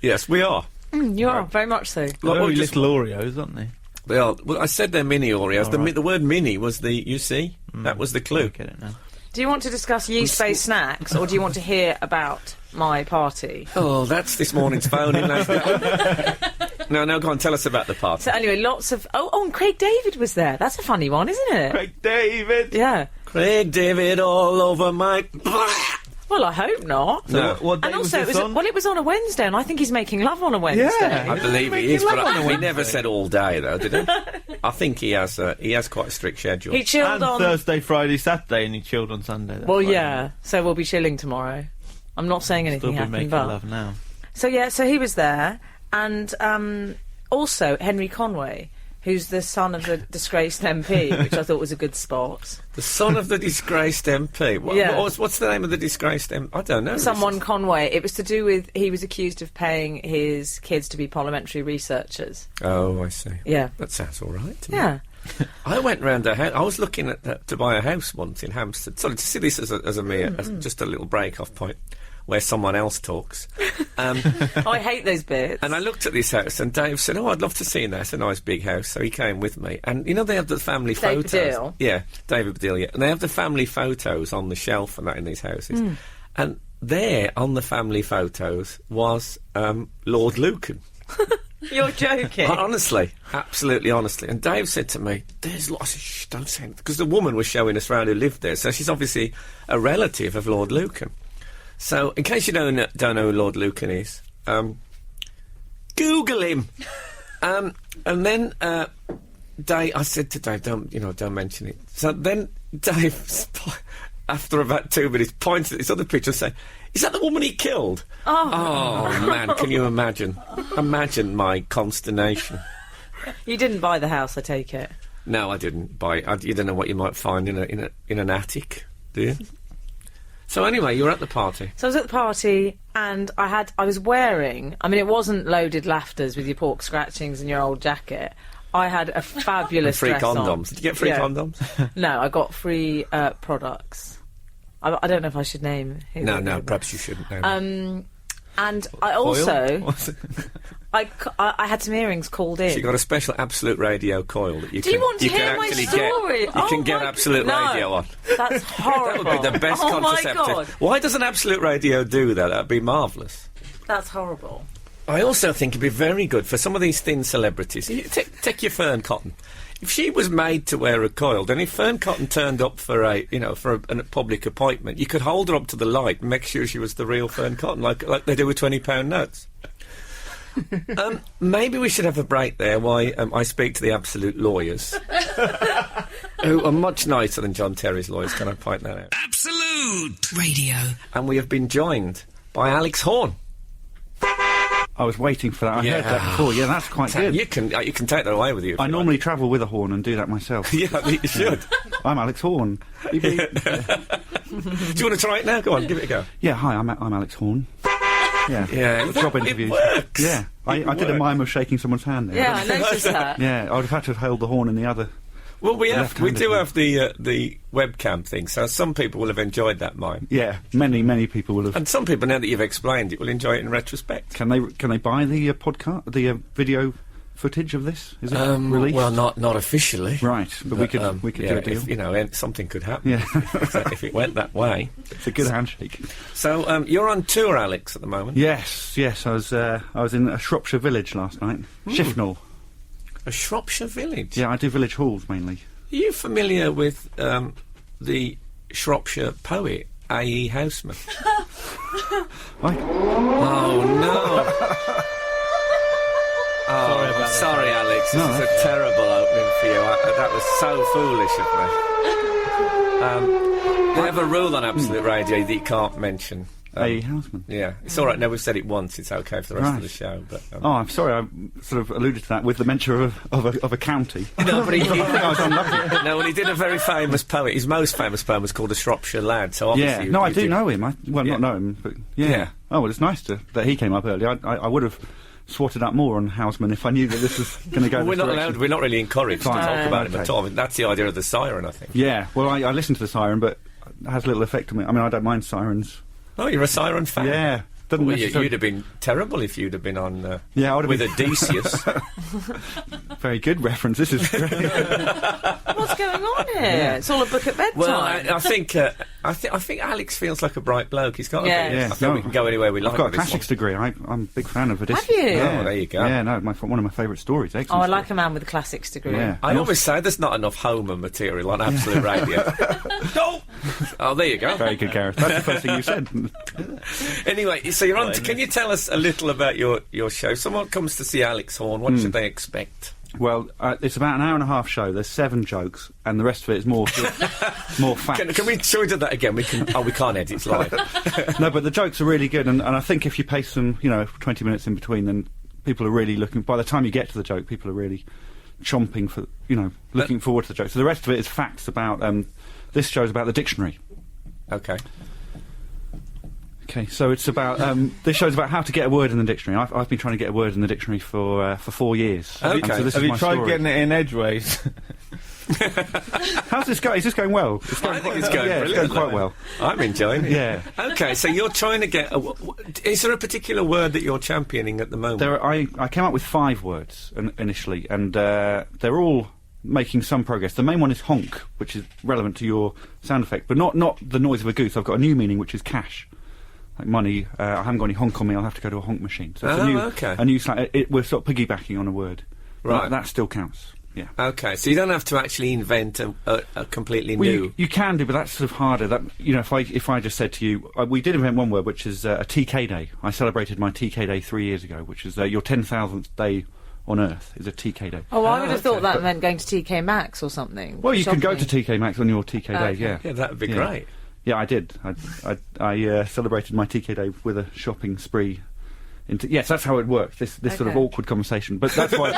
Yes, we are. You are, very much so. you. Well, Very just- little Oreos, aren't they? They are. Well, I said they're mini Oreos. All right. The word mini was the... You see? That was the clue. I get it now. Do you want to discuss yeast-based snacks, or do you want to hear about my party? Oh, that's this morning's phone in. No, go on, tell us about the party. So anyway, lots of... Oh, and Craig David was there. That's a funny one, isn't it? Craig David! Yeah. Craig David all over my... Well, I hope not. So No. what day And was also, this on? it was on a Wednesday, and I think he's making love on a Wednesday. I believe he is, Making but love on a he Wednesday. never said all day, though, did he? I think he has quite a strict schedule. He chilled And on Thursday, Friday, Saturday, and he chilled on Sunday. That's Well, Friday. yeah. So we'll be chilling tomorrow. I'm not saying anything Still be happened, making but love now. so he was there, and also Henry Conway, who's the son of the disgraced MP, which I thought was a good spot. The son of the disgraced MP. Yeah. What's the name of the disgraced MP? I don't know. Someone Conway. It was to do with he was accused of paying his kids to be parliamentary researchers. Oh, I see. Yeah. That sounds all right to me. Yeah. I went round a house. I was looking at to buy a house once in Hampstead. Sorry, to see this as a mere, as just a little break-off point where someone else talks. I hate those bits. And I looked at this house, and Dave said, "Oh, I'd love to see that. It's a nice big house." So he came with me, and you know they have the family Dave photos. Baddiel? Yeah, David Baddiel. Yeah, and they have the family photos on the shelf and that in these houses. And there on the family photos was Lord Lucan. You're joking. Honestly, absolutely honestly. And Dave said to me, "There's lots of shh, don't say anything," because the woman was showing us round who lived there, so she's obviously a relative of Lord Lucan. So, in case you don't know who Lord Lucan is, Google him. And then Dave, I said to Dave, don't mention it. So then Dave, after about 2 minutes, pointed at this other picture and said, "Is that the woman he killed?" Oh man, can you imagine? Imagine my consternation. You didn't buy the house, I take it. No, I didn't buy it. You don't know what you might find in an attic, do you? So anyway, you were at the party. So I was at the party, and I was wearing. I mean, it wasn't loaded lafters with your pork scratchings and your old jacket. I had a fabulous Free dress condoms. on. Did you get free condoms? No, I got free products. I don't know if I should name who. No, perhaps you shouldn't name. And I also What's it? I had some earrings called in. So you got a special Absolute Radio coil that you Do can. you want to you hear can my actually story? Get. You can get Absolute Radio on. That's horrible. That would be the best Oh my contraceptive. God. Why doesn't Absolute Radio do that? That'd be marvellous. That's horrible. I also think it'd be very good for some of these thin celebrities. Take your Fern Cotton. If she was made to wear a coil, then if Fern Cotton turned up for a public appointment, you could hold her up to the light and make sure she was the real Fern Cotton, like they do with £20 notes. Maybe we should have a break there while I speak to the absolute lawyers, who are much nicer than John Terry's lawyers. Can I point that out? Absolute Radio. And we have been joined by Alex Horne. I was waiting for that. I Yeah. heard that before. Yeah, that's quite good. You can take that away with you. if I you normally travel with a horn and do that myself. like. Yeah, you should. I'm Alex Horne. Do you want to try it now? Go on, give it a go. Yeah, hi, I'm Alex Horne. Yeah, Yeah, job it interview. works. Yeah, I did a works. mime of shaking someone's hand there. Yeah, I noticed that. Yeah, I would have had to have held the horn in the other. Well, we left-handed do one. have the webcam thing, so some people will have enjoyed that mime, Yeah, many people will have. and some people, now that you've explained it, will enjoy it in retrospect. Can they buy the podcast, the video footage of this? Is it released? Well, not officially, Right, but we could do a deal. If, something could happen. Yeah, if it went that way. it's a good handshake. So you're on tour, Alex, at the moment. Yes. I was in a Shropshire village last night. Shifnal. A Shropshire village. Yeah, I do village halls mainly. Are you familiar with the Shropshire poet A.E. Houseman? Right. Oh no. Sorry about that. Sorry, Alex. This No, is a terrible opening for you. That was so foolish of me. They have a rule on Absolute Radio that you can't mention. A. Houseman. Yeah, it's all right. Now we've said it once. It's okay for the rest of Right. the show. But Oh, I'm sorry. I sort of alluded to that with the mention of a county. no, but I think I was unlucky. no, and he did a very famous poem. His most famous poem was called "A Shropshire Lad." So obviously, Yeah. No, I you do did- know him. Yeah. Not know him, but yeah. Yeah. Oh, well, it's nice that he came up early. I would have swatted up more on Houseman if I knew that this was going to go. Well, we're this not direction. allowed. We're not really encouraged to Fine. talk about him Okay. at all. I mean, that's the idea of the siren, I think. Yeah. Well, I listened to the siren, but it has little effect on me. I mean, I don't mind sirens. Oh, you're a siren fan. Yeah. Doesn't Well, necessarily- you'd have been terrible if you'd have been on Yeah, I would have with been. Odysseus. Very good reference. This is great. What's going on here? It's all a book at bedtime. Well, I think Alex feels like a bright bloke. He's got. Yes. A Yeah, I think no. we can go anywhere we like. I've got a with this classics one. degree. I'm a big fan of Odysseus. Have you? Yeah. Oh, there you go. Yeah, no, one of my favourite stories. Oh, Excellent I like story. a man with a classics degree. Yeah. I always say there's not enough Homer material on Absolute Radio. No. Oh, there you go. Very good, Gareth. That's the first thing you said. Anyway, so you're on. Can you tell us a little about your show? Someone comes to see Alex Horne. What should they expect? Well, it's about an hour and a half show. There's 7 jokes, and the rest of it is more more facts. Shall we do that again? We can't edit. It's live. No, but the jokes are really good, and I think if you pace them, 20 minutes in between, then people are really looking. By the time you get to the joke, people are really chomping for, looking forward to the joke. So the rest of it is facts about. This show's about the dictionary. Okay. Okay, so it's about this show's about how to get a word in the dictionary. I've been trying to get a word in the dictionary for 4 years. Okay. So this Have is you my tried story. getting it in edgeways? How's this going? Is this going well? It's I think it's going yeah, it's brilliant. going quite well. I'm enjoying it. Yeah. Okay, so you're trying to get. Is there a particular word that you're championing at the moment? I came up with 5 words initially, and they're all making some progress. The main one is honk, which is relevant to your sound effect, but not the noise of a goose. I've got a new meaning, which is cash. Like money, I haven't got any honk on me, I'll have to go to a honk machine. So it's a new slang. We're sort of piggybacking on a word. Right. That still counts, yeah. Okay, so you don't have to actually invent a completely new... You can do, but that's sort of harder. That if I just said to you... we did invent one word, which is a TK Day. I celebrated my TK Day 3 years ago, which is your 10,000th day on Earth is a TK Day. Oh, I would have thought that meant going to TK Maxx or something. Well, you can go to Shopping. TK Maxx on your TK Day, yeah. Yeah, that would be great. Yeah, I did. I celebrated my TK Day with a shopping spree. Yes, that's how it works. This sort of awkward conversation. But that's why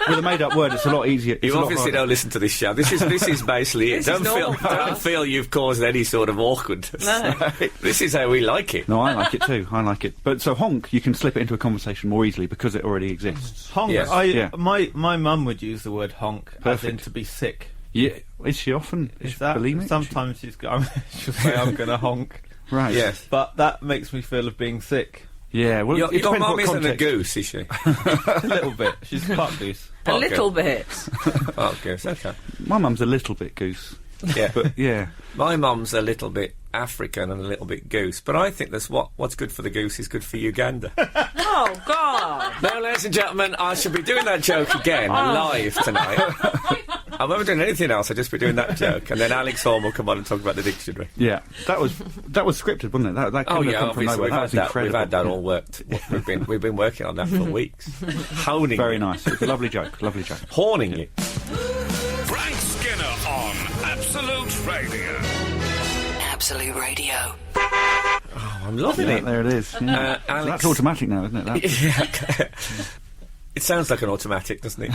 with a made-up word, it's a lot easier. You obviously don't listen to this show. This is basically it. Don't feel you've caused any sort of awkwardness. No. This is how we like it. No, I like it too. I like it. But so honk, you can slip it into a conversation more easily because it already exists. Honk. Yes. My mum would use the word honk as in Perfect. to be sick. Yeah, is she often? Is that bulimic? sometimes she'll say I'm going to honk, Right. Yes. but that makes me feel of being sick. Yeah. Well, Your it depends mum what isn't a context. goose, is she? A little bit. She's part goose. A Part little goose. bit. Oh, goose. Okay. My mum's a little bit goose. Yeah. But yeah. My mum's a little bit African and a little bit goose, but I think that's what's good for the goose is good for Uganda. Oh, God. Now, ladies and gentlemen, I shall be doing that joke again live tonight. I won't be doing anything else. I'll just be doing that joke, and then Alex Horne will come on and talk about the dictionary. Yeah. That was scripted, wasn't it? That Oh couldn't have yeah, come from obviously nowhere. That was incredible. we've had that all worked. We've been working on that for weeks, honing Very it, nice. It's a lovely joke. Lovely joke. horning it. Frank Skinner on Absolute Radio. Absolute Radio. Oh, I'm loving Yeah, it. there it is. Yeah. So Alex, that's automatic now, isn't it? That? yeah. It sounds like an automatic, doesn't it?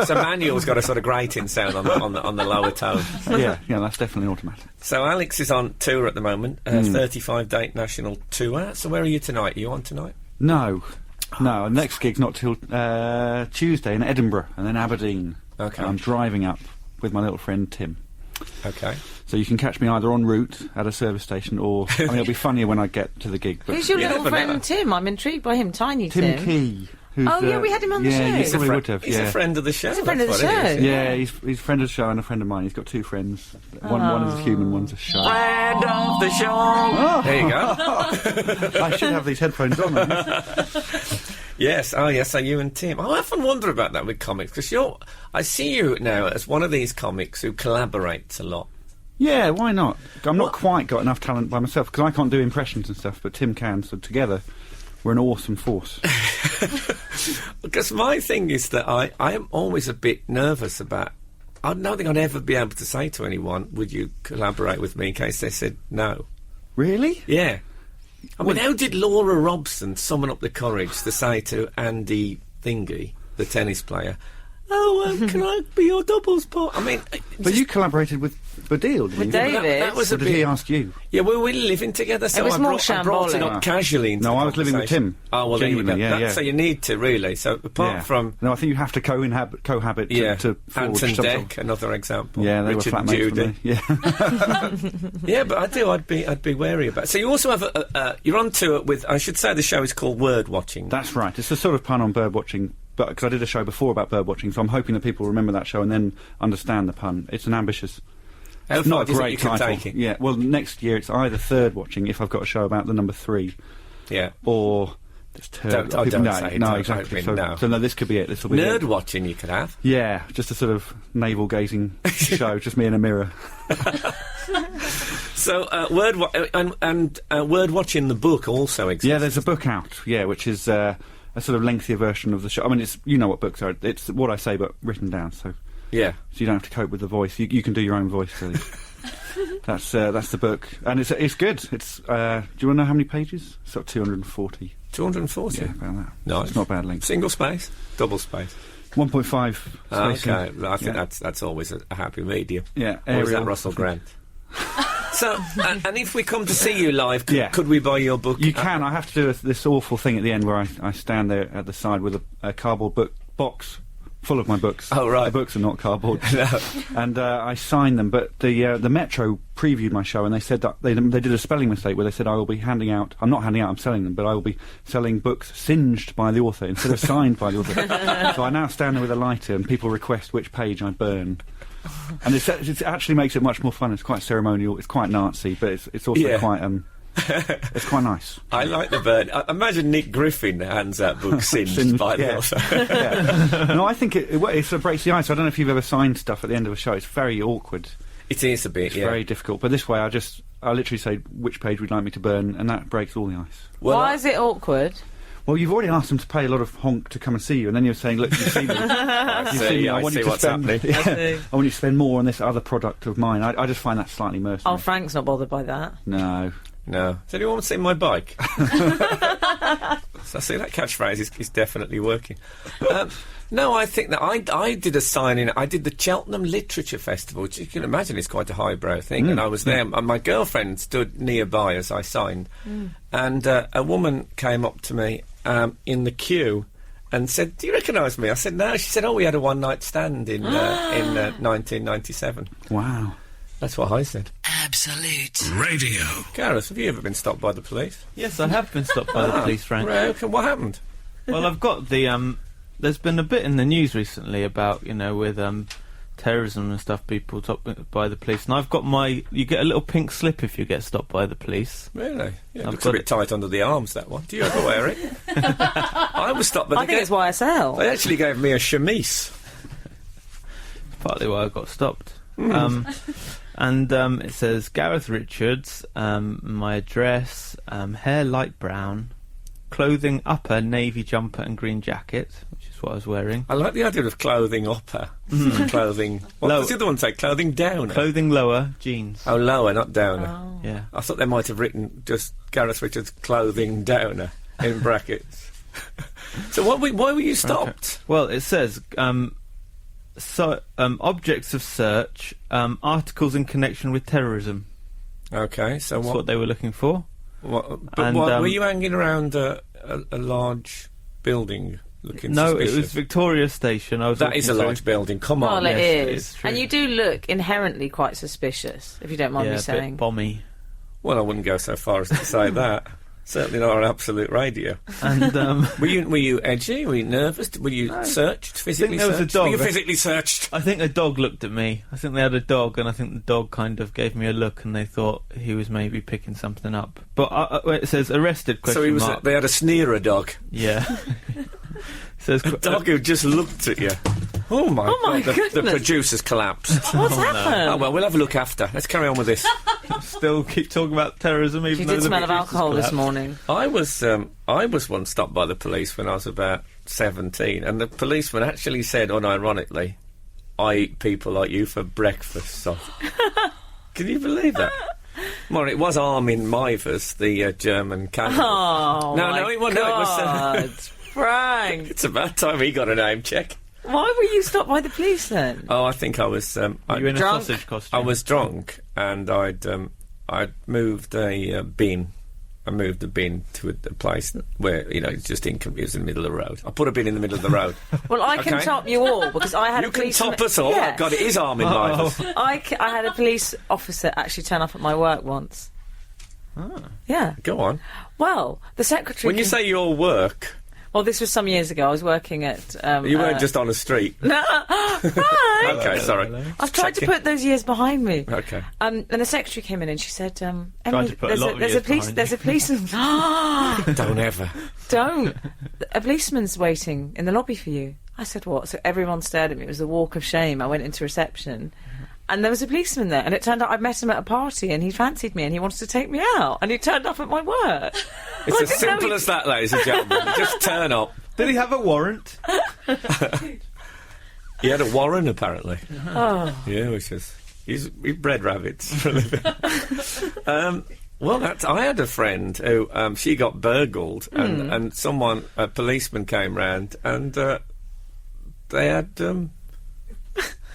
So manual's got a sort of grating sound on the lower tone. yeah, that's definitely automatic. So Alex is on tour at the moment, 35-date national tour. So where are you tonight? Are you on tonight? No, next gig's not till Tuesday in Edinburgh and then Aberdeen. Okay. And I'm driving up with my little friend Tim. Okay. So you can catch me either en route at a service station or... I mean, it'll be funnier when I get to the gig. But Who's your You little never know. friend Tim? I'm intrigued by him. Tiny Tim Key. Who's, Oh, yeah, we had him on the show. Yeah, He's you a probably would have. He's yeah. a friend of the show. He's a friend that's of the what it show. is. Yeah, he's a friend of the show and a friend of mine. He's got 2 friends. One is a human, one's a shark. Friend of the show. There you go. I should have these headphones on. Yes, oh yes, so you and Tim. I often wonder about that with comics, because I see you now as one of these comics who collaborates a lot. Yeah, why not? I'm not quite got enough talent by myself, because I can't do impressions and stuff, but Tim can, so together we're an awesome force. Because my thing is that I am always a bit nervous about... I don't think I'd ever be able to say to anyone, would you collaborate with me, in case they said no. Really? Yeah. I mean, how did Laura Robson summon up the courage to say to Andy Thingy, the tennis player, can I be your doubles partner? I mean... But you collaborated with Badil, didn't With you? David. That was Or a did bit... he ask you? Yeah, we were living together, so It was I more brought it shambolic. up casually into No, the I was living with conversation. Tim. Oh, well, there you go. Genuinely, yeah. So you need to, really. So apart from... No, I think you have to cohabit Yeah, to forge Anton some Deck, sort of- another example. Yeah, they Richard were and flatmates. Judy. weren't they? Yeah. Yeah, but I'd be wary about it. So you also have you're on tour with, I should say the show is called Wordwatching. That's right. It's a sort of pun on birdwatching, but because I did a show before about birdwatching, so I'm hoping that people remember that show and then understand the pun. It's an ambitious... How It's far not do a you think great you can title. take it? Yeah, well, next year it's either third watching, if I've got a show about the number 3, Yeah. or... Just turd. Don't no, say it, no, don't exactly. say it, So, no. so no, this could be it. This will be Nerd it. watching you could have. Yeah, just a sort of navel-gazing show, just me in a mirror. So Wordwatching the book also exists. Yeah, there's a book out, which is a sort of lengthier version of the show. I mean, it's, you know what books are. It's what I say, but written down. So Yeah. you don't have to cope with the voice. You can do your own voice, really. That's the book, and it's good. It's do you want to know how many pages? It's got 240. 240? Yeah, about that. Nice. It's not bad length. Single space? Double space? 1.5 spacing. Okay, well, I think that's always a happy medium. Yeah, Or is that Arial. Russell Grant? So, and if we come to see you live, Yeah. could we buy your book? You can. I have to do this awful thing at the end where I stand there at the side with a cardboard box full of my books. Oh, right. The books are not cardboard. No. And I signed them, but the Metro previewed my show, and they said that they did a spelling mistake where they said I will be handing out. I'm not handing out. I'm selling them, but I will be selling books singed by the author instead of signed by the author. So I now stand there with a lighter, and people request which page I burn. And it actually makes it much more fun. It's quite ceremonial. It's quite Nazi, but it's also quite it's quite nice. I like the burn. I imagine Nick Griffin hands out books singed by the author. Yeah. No, I think it sort of breaks the ice. I don't know if you've ever signed stuff at the end of a show. It's very awkward. It is a bit, It's very difficult. But this way, I literally say which page would you like me to burn, and that breaks all the ice. Well, Why is it awkward? Well, you've already asked them to pay a lot of honk to come and see you, and then you're saying, look, you see me. I see what's happening. Yeah, see. I want you to spend more on this other product of mine. I just find that slightly mercenary. Oh, Frank's not bothered by that. No. No. Does anyone want to see my bike? So I see that catchphrase is definitely working. No, I think that I did a signing. I did the Cheltenham Literature Festival, which you can imagine is quite a highbrow thing. And I was there, and my girlfriend stood nearby as I signed. And a woman came up to me in the queue and said, "Do you recognise me?" I said, "No." She said, "Oh, we had a one-night stand in 1997. Wow. That's what I said. Absolute Radio. Gareth, have you ever been stopped by the police? Yes, I have been stopped by the police, Frank. Right, okay, what happened? Well, I've got the there's been a bit in the news recently about, with terrorism and stuff, people stopped by the police, and I've got you get a little pink slip if you get stopped by the police. Really? Yeah, it I've looks got a bit tight under the arms, that one. Do you ever wear it? I was stopped, but I think it's YSL. they actually gave me a chemise. Partly why I got stopped. And it says Gareth Richards, my address, hair light brown, clothing upper navy jumper and green jacket, which is what I was wearing. I like the idea of clothing upper. Clothing... What does the other one say? Clothing downer? Clothing lower, jeans. Oh, lower, not downer. Oh. Yeah. I thought they might have written just Gareth Richards clothing downer in brackets. So why were you stopped? Okay. Well, it says... objects of search, articles in connection with terrorism. Okay, so That's what they were looking for. Were you hanging around a large building looking No, suspicious? it was Victoria Station. That is a large building, come on. Well, it Yes, is. it's true. And you do look inherently quite suspicious, if you don't mind me a saying. bit bomby. Well, I wouldn't go so far as to say that. Certainly not on Absolute Radio. And Were you edgy? Were you nervous? Were you searched? Physically there was a searched? dog. Were you physically searched? I think a dog looked at me. I think they had a dog, and I think the dog kind of gave me a look, and they thought he was maybe picking something up. But it says arrested? So he was. Mark. They had a sneerer dog. Yeah. Says A dog who just looked at you. Oh my God! The goodness. producers collapsed. What's happened? Oh well, we'll have a look after. Let's carry on with this. still keep talking about terrorism, even You though did the smell of producers alcohol this collapsed. morning. I was once stopped by the police when I was about 17, and the policeman actually said, unironically, "I eat people like you for breakfast." So, can you believe that? Well, it was Armin Mivers, the German cannibal. Oh, No, it wasn't. No, it was. God. Frank. It's about time he got a name check. Why were you stopped by the police then? Oh, I think I was. Were you in a Drunk? sausage costume? I was drunk, and I'd moved a bin. I moved the bin to a place where, it's just it was in the middle of the road. I put a bin in the middle of the road. Well, I can Okay. top you all because I had You a can policeman... top us all. Yes. Oh, God, it is Armin Mivers. I had a police officer actually turn up at my work once. Yeah. Go on. Well, the secretary... When you say your work, Well, this was some years ago. I was working at... you weren't just on the street. No, Frank! Okay, sorry. I've tried to put those years behind me. Okay. And the secretary came in and she said, Emily, to put a lot of there's years a policeman. Don't ever. Don't. A policeman's waiting in the lobby for you. I said, what? So everyone stared at me. It was the walk of shame. I went into reception. And there was a policeman there. And it turned out I'd met him at a party and he fancied me and he wanted to take me out. And he turned up at my work. It's Well, I as didn't know simple as that, ladies and gentlemen. Just turn up. Did he have a warrant? He had a warren, apparently. Oh. Yeah, which is... He bred rabbits for a living. Well, I had a friend who she got burgled, and a policeman came round, and they had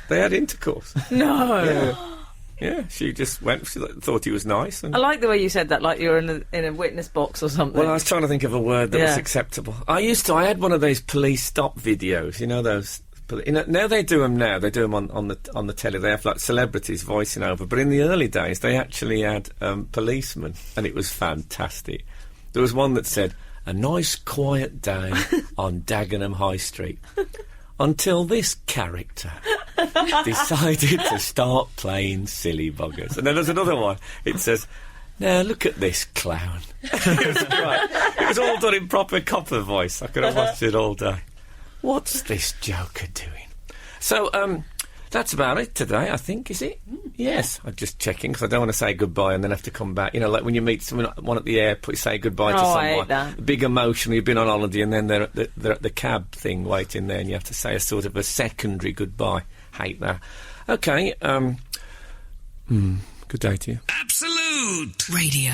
intercourse. No. Yeah, she just went. She thought he was nice. And I like the way you said that, like you're in a witness box or something. well, I was trying to think of a word that was acceptable. I had one of those police stop videos. You know those. Now they do them. Now they do them on the telly. They have like celebrities voicing over. But in the early days, they actually had policemen, and it was fantastic. There was one that said, "A nice quiet day on Dagenham High Street, until this character decided to start playing silly buggers." And then there's another one. It says, "Now look at this clown." It was great. It was all done in proper copper voice. I could have watched it all day. What's this joker doing? So, that's about it today, I think, is it? Yes. I'm just checking, because I don't want to say goodbye and then have to come back. You know, like when you meet someone at the airport, you say goodbye to someone. I hate that. Big emotion, you've been on holiday, and then they're at the cab thing waiting there, and you have to say a sort of a secondary goodbye. Hate that. Okay, good day to you. Absolute Radio.